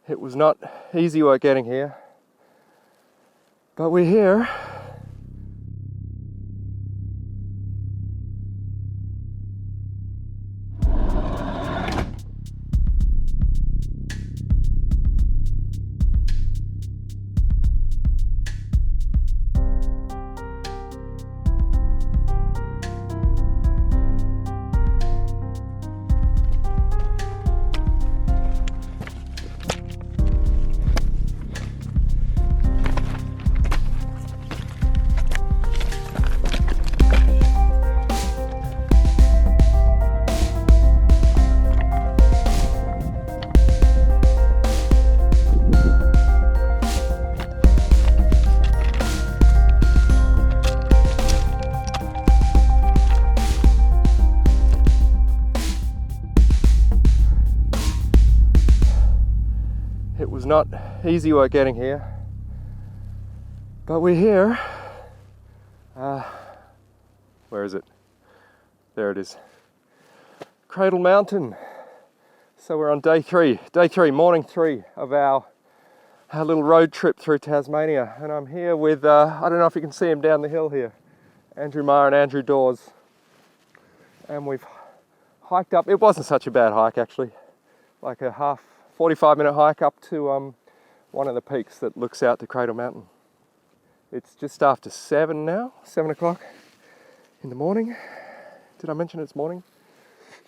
It was not easy work getting here, but we're here. It was not easy work getting here, but we're here. Where is it? There it is. Cradle Mountain. So we're on day three, morning 3 of our little road trip through Tasmania. And I'm here with, I don't know if you can see him down the hill here, Andrew Marr and Andrew Dawes. And we've hiked up. It wasn't such a bad hike actually, like a 45-minute hike up to one of the peaks that looks out to Cradle Mountain. It's just after 7 now, 7 o'clock in the morning. Did I mention it's morning?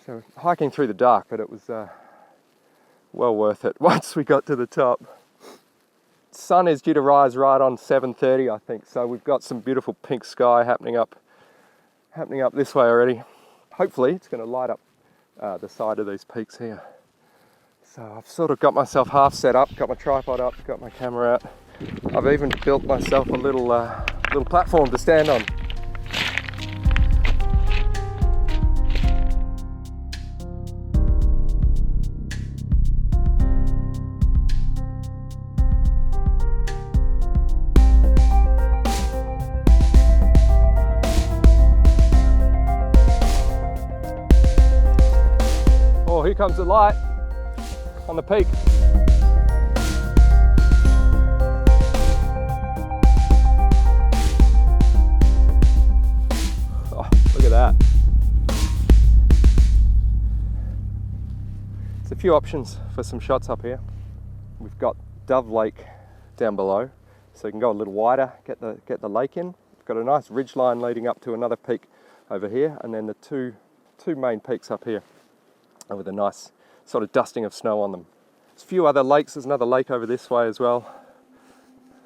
So hiking through the dark, but it was well worth it once we got to the top. Sun is due to rise right on 7:30, I think, so we've got some beautiful pink sky happening up this way already. Hopefully it's going to light up the side of these peaks here. So I've sort of got myself half set up, got my tripod up, got my camera out. I've even built myself a little platform to stand on. Oh, here comes the light on the peak. Oh, look at that. There's a few options for some shots up here. We've got Dove Lake down below, so you can go a little wider, get the lake in. We've got a nice ridge line leading up to another peak over here, and then the two main peaks up here with a nice sort of dusting of snow on them. There's a few other lakes. There's another lake over this way as well.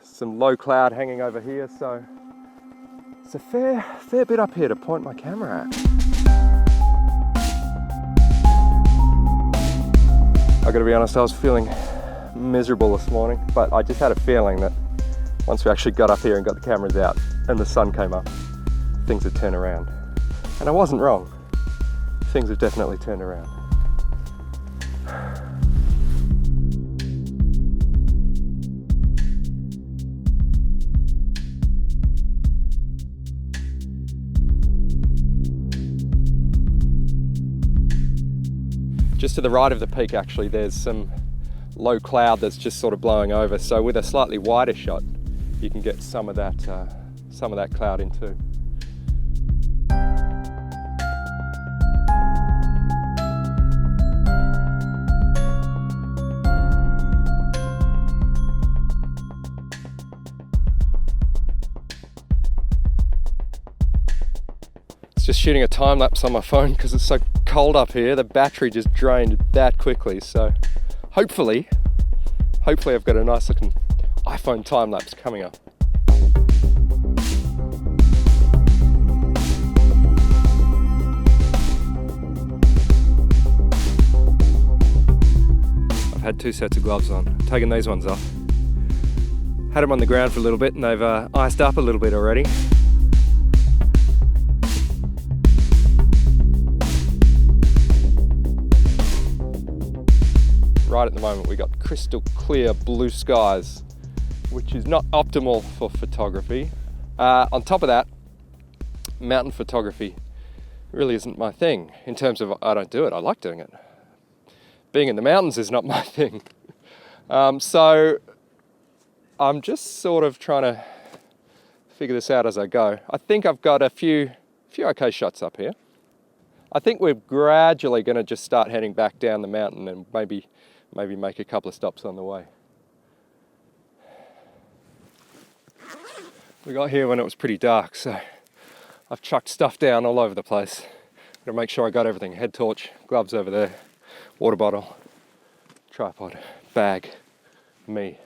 Some low cloud hanging over here, so it's a fair bit up here to point my camera at. I've got to be honest, I was feeling miserable this morning, but I just had a feeling that once we actually got up here and got the cameras out and the sun came up, things would turn around. And I wasn't wrong. Things have definitely turned around. Just to the right of the peak actually, there's some low cloud that's just sort of blowing over, so with a slightly wider shot you can get some of that cloud in too. Just shooting a time lapse on my phone because it's so cold up here. The battery just drained that quickly, so hopefully I've got a nice looking iPhone time lapse coming up. I've had 2 sets of gloves on, taking these ones off. Had them on the ground for a little bit and they've iced up a little bit already. Right at the moment we got crystal clear blue skies, which is not optimal for photography. On top of that, mountain photography really isn't my thing in terms of I don't do it, I like doing it. Being in the mountains is not my thing. So I'm just sort of trying to figure this out as I go. I think I've got a few okay shots up here. I think we're gradually going to just start heading back down the mountain and maybe make a couple of stops on the way. We got here when it was pretty dark, so I've chucked stuff down all over the place. I'm going to make sure I got everything. Head torch, gloves over there, water bottle, tripod, bag, me,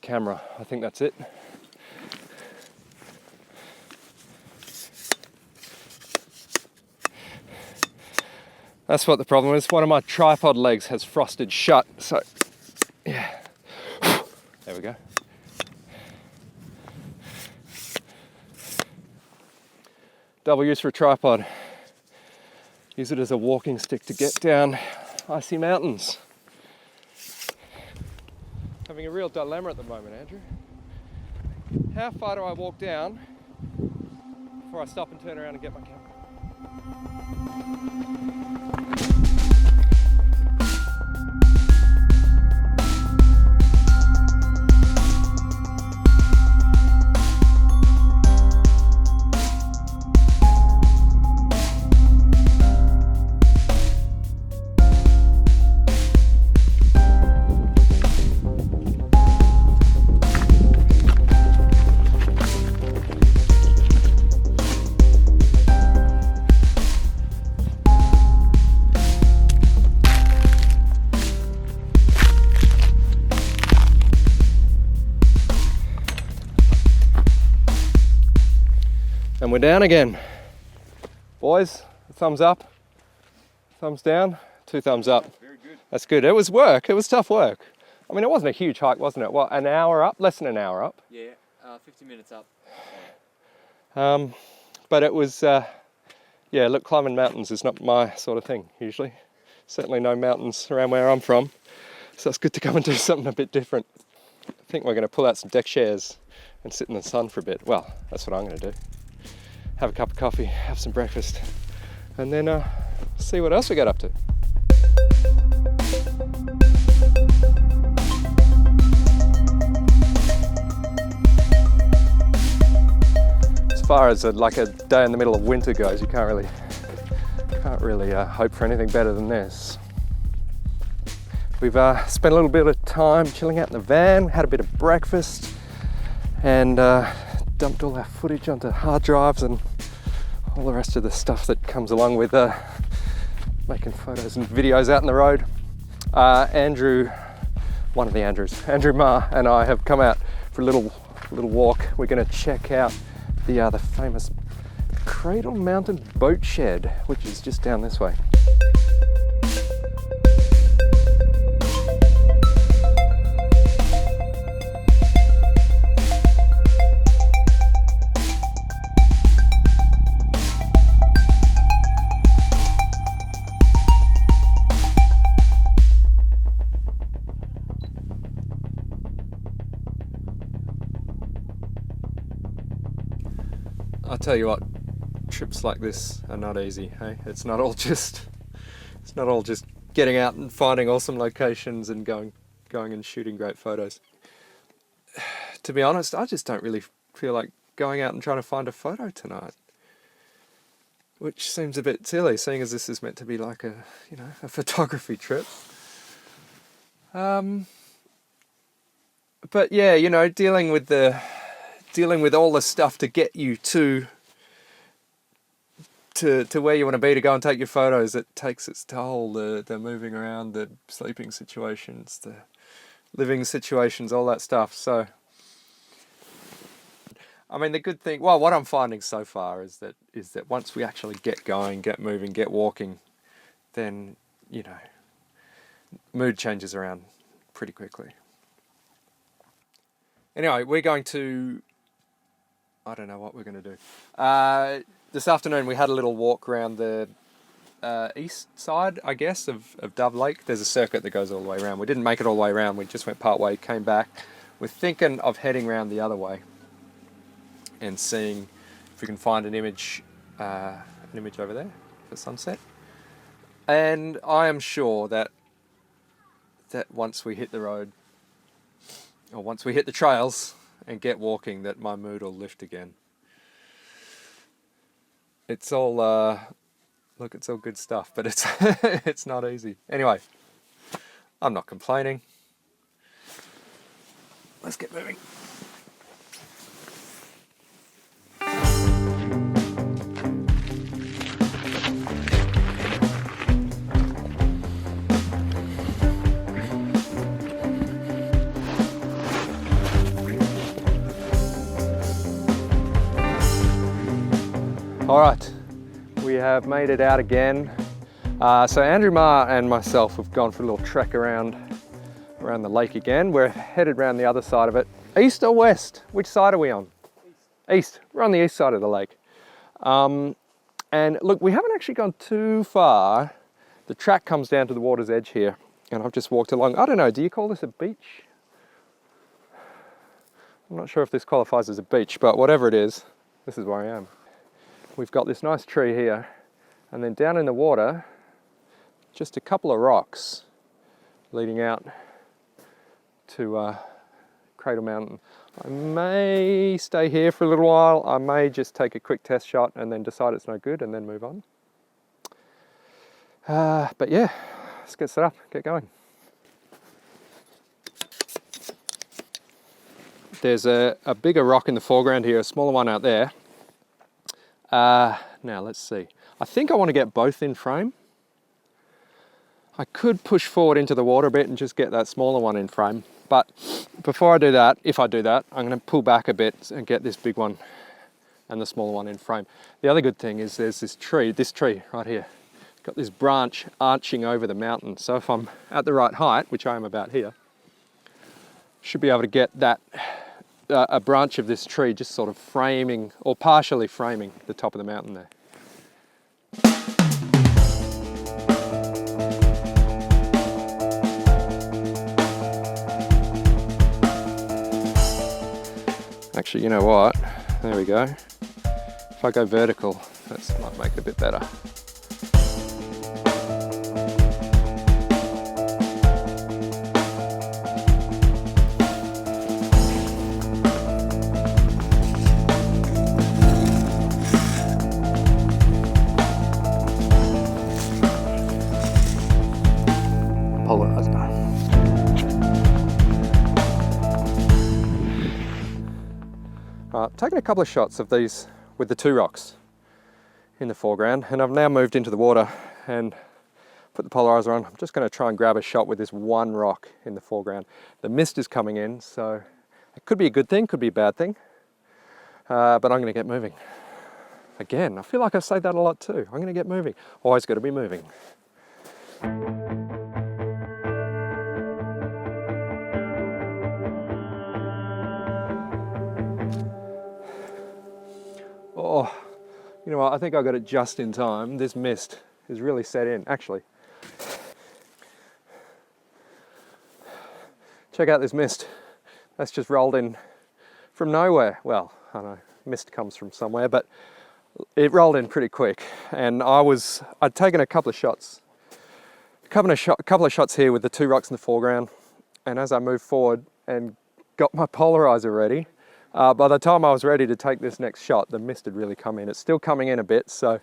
camera. I think that's it. That's what the problem is. One of my tripod legs has frosted shut, so yeah. There we go. Double use for a tripod. Use it as a walking stick to get down icy mountains. Having a real dilemma at the moment, Andrew. How far do I walk down before I stop and turn around and get my camera? And we're down again. Boys, thumbs up, thumbs down, 2 thumbs up. Very good. That's good. It was work, it was tough work. I mean, it wasn't a huge hike, wasn't it? What, an hour up? Less than an hour up. Yeah, 50 minutes up. But it was, yeah, look, climbing mountains is not my sort of thing, usually. Certainly no mountains around where I'm from. So it's good to come and do something a bit different. I think we're going to pull out some deck chairs and sit in the sun for a bit. Well, that's what I'm going to do. Have a cup of coffee, have some breakfast, and then see what else we get up to. As far as like a day in the middle of winter goes, you can't really hope for anything better than this. We've spent a little bit of time chilling out in the van, had a bit of breakfast, and dumped all our footage onto hard drives and all the rest of the stuff that comes along with making photos and videos out in the road. Andrew, one of the Andrews, Andrew Ma and I have come out for a little walk. We're going to check out the famous Cradle Mountain boatshed, which is just down this way. I'll tell you what, trips like this are not easy, hey? It's not all just getting out and finding awesome locations and going and shooting great photos. To be honest, I just don't really feel like going out and trying to find a photo tonight. Which seems a bit silly, seeing as this is meant to be like a photography trip. But yeah, dealing with all the stuff to get you to where you want to be to go and take your photos, it takes its toll. The moving around, the sleeping situations, the living situations, all that stuff. So, I mean, the good thing, well, what I'm finding so far is that once we actually get going, get moving, get walking, then, mood changes around pretty quickly. Anyway, we're going to, I don't know what we're going to do. This afternoon we had a little walk around the east side, I guess, of Dove Lake. There's a circuit that goes all the way around. We didn't make it all the way around. We just went part way, came back. We're thinking of heading around the other way and seeing if we can find an image over there for sunset. And I am sure that that once we hit the road, or once we hit the trails and get walking, that my mood will lift again. It's all, look, it's all good stuff, but it's it's not easy. Anyway, I'm not complaining. Let's get moving. All right, we have made it out again. So Andrew Marr and myself have gone for a little trek around the lake again. We're headed around the other side of it. East or west? Which side are we on? East. We're on the east side of the lake. And look, we haven't actually gone too far. The track comes down to the water's edge here, and I've just walked along. I don't know, do you call this a beach? I'm not sure if this qualifies as a beach, but whatever it is, this is where I am. We've got this nice tree here, and then down in the water, just a couple of rocks leading out to Cradle Mountain. I may stay here for a little while. I may just take a quick test shot and then decide it's no good and then move on. But yeah, let's get set up, get going. There's a bigger rock in the foreground here, a smaller one out there. Now let's see. I think I want to get both in frame. I could push forward into the water a bit and just get that smaller one in frame. But before I do that, if I do that, I'm going to pull back a bit and get this big one and the smaller one in frame. The other good thing is there's this tree right here. Got this branch arching over the mountain. So if I'm at the right height, which I am about here, should be able to get that a branch of this tree just sort of framing or partially framing the top of the mountain there. Actually, you know what? There we go. If I go vertical, that might make it a bit better. Taken a couple of shots of these with the two rocks in the foreground, and I've now moved into the water and put the polarizer on. I'm just going to try and grab a shot with this one rock in the foreground. The mist is coming in, so it could be a good thing, could be a bad thing, but I'm going to get moving. Again, I feel like I say that a lot too. I'm going to get moving. Always got to be moving. Oh, you know what, I think I got it just in time. This mist is really set in, actually. Check out this mist. That's just rolled in from nowhere. Well, I don't know, mist comes from somewhere, but it rolled in pretty quick. And I'd taken a couple of shots here with the two rocks in the foreground. And as I moved forward and got my polarizer ready, by the time I was ready to take this next shot, the mist had really come in. It's still coming in a bit, so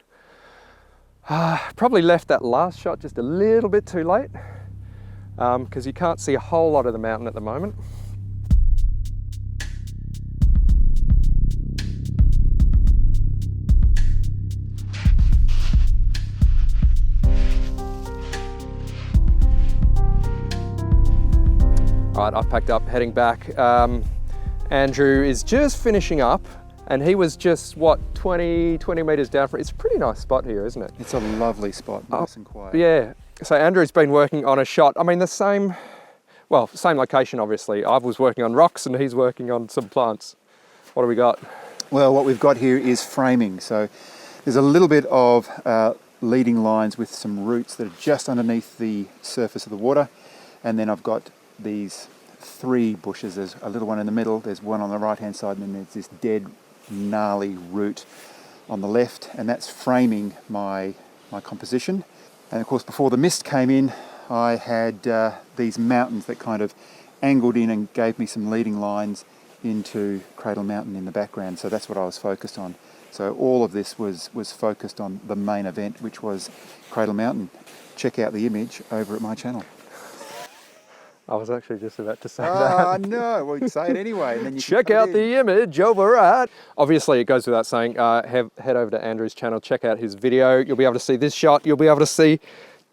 probably left that last shot just a little bit too late because you can't see a whole lot of the mountain at the moment. All right, I've packed up, heading back. Andrew is just finishing up, and he was just, what, 20 meters down from it. It's a pretty nice spot here, isn't it? It's a lovely spot, nice and quiet. Yeah, so Andrew's been working on a shot. I mean, the same location, obviously. I was working on rocks and he's working on some plants. What do we got? Well, what we've got here is framing. So there's a little bit of leading lines with some roots that are just underneath the surface of the water. And then I've got these three bushes. There's a little one in the middle, there's one on the right hand side, and then there's this dead gnarly root on the left, and that's framing my composition. And of course, before the mist came in, I had these mountains that kind of angled in and gave me some leading lines into Cradle Mountain in the background, so that's what I was focused on. So all of this was focused on the main event, which was Cradle Mountain. Check out the image over at my channel. I was actually just about to say Ah, that. no, well, you say it anyway. And then you Check out the image over at... Obviously, it goes without saying, head over to Andrew's channel, check out his video. You'll be able to see this shot. You'll be able to see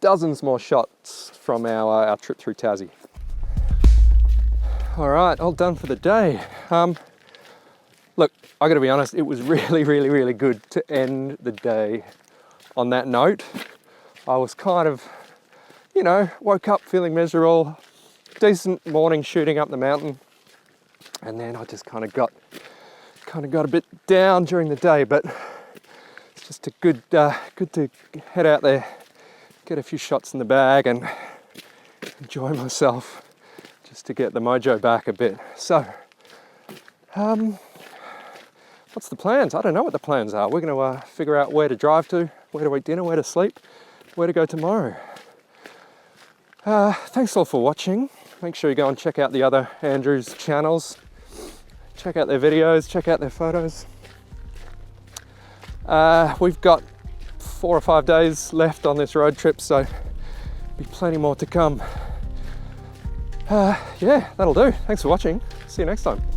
dozens more shots from our trip through Tassie. All right, all done for the day. Look, I gotta be honest, it was really, really, really good to end the day on that note. I was kind of, you know, woke up feeling miserable, decent morning shooting up the mountain, and then I just kind of got a bit down during the day, but it's just good to head out there, get a few shots in the bag and enjoy myself, just to get the mojo back a bit. So, what's the plans? I don't know what the plans are. We're going to figure out where to drive to, where to eat dinner, where to sleep, where to go tomorrow. Thanks all for watching. Make sure you go and check out the other Andrew's channels. Check out their videos, check out their photos. We've got 4 or 5 days left on this road trip, so be plenty more to come. Yeah, that'll do. Thanks for watching. See you next time.